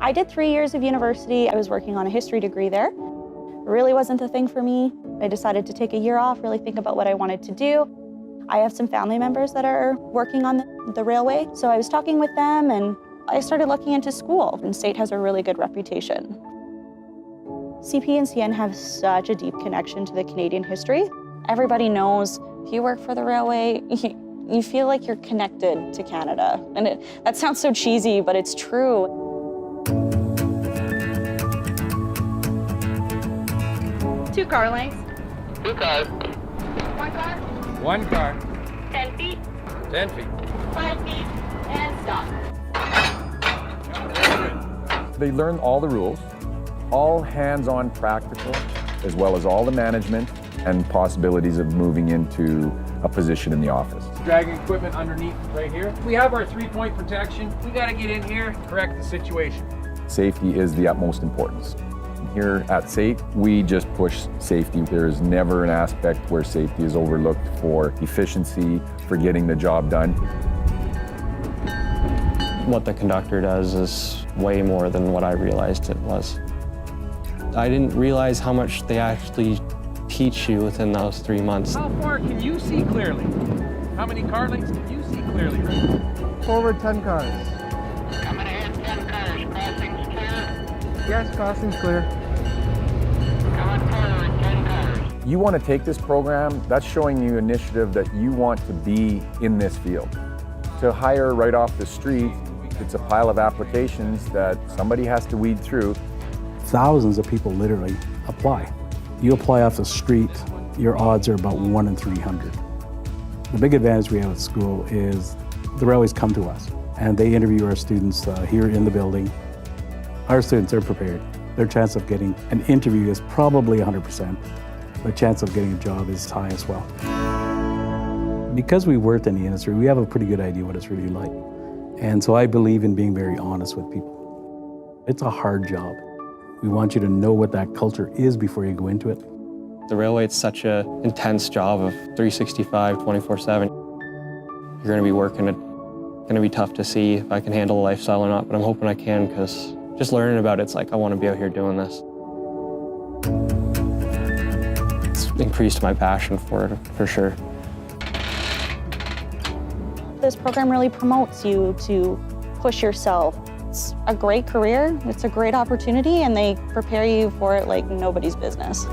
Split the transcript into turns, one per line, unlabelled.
I did 3 years of university. I was working on a history degree there. It really wasn't the thing for me. I decided to take a year off, really think about what I wanted to do. I have some family members that are working on the railway, so I was talking with them and I started looking into school, and SAIT has a really good reputation. CP and CN have such a deep connection to the Canadian history. Everybody knows if you work for the railway, you feel like you're connected to Canada. And that sounds so cheesy, but it's true.
Two car lengths.
2 cars.
1 car.
1 car.
10 feet.
10 feet.
5 feet. And stop.
They learn all the rules, all hands-on practical, as well as all the management and possibilities of moving into a position in the office.
Dragging equipment underneath right here. We have our 3-point protection. We got to get in here, correct the situation.
Safety is the utmost importance. Here at SAIT, we just push safety. There is never an aspect where safety is overlooked for efficiency, for getting the job done.
What the conductor does is way more than what I realized it was. I didn't realize how much they actually teach you within those 3 months.
How far can you see clearly? How many car lengths can you see clearly right now?
Forward 10 cars.
Coming ahead 10 cars. Crossing's clear.
Yes, crossing's clear.
Coming forward 10 cars.
You want to take this program, that's showing you initiative that you want to be in this field. To hire right off the street, it's a pile of applications that somebody has to weed through.
Thousands of people literally apply. You apply off the street, your odds are about 1 in 300. The big advantage we have at school is the railways come to us and they interview our students here in the building. Our students are prepared. Their chance of getting an interview is probably 100%. The chance of getting a job is high as well. Because we worked in the industry, we have a pretty good idea what it's really like. And so I believe in being very honest with people. It's a hard job. We want you to know what that culture is before you go into it.
The railway, it's such an intense job of 365, 24/7. You're going to be working. It's going to be tough to see if I can handle the lifestyle or not, but I'm hoping I can, because just learning about it's like I want to be out here doing this. It's increased my passion for it, for sure.
This program really promotes you to push yourself. It's a great career, it's a great opportunity, and they prepare you for it like nobody's business.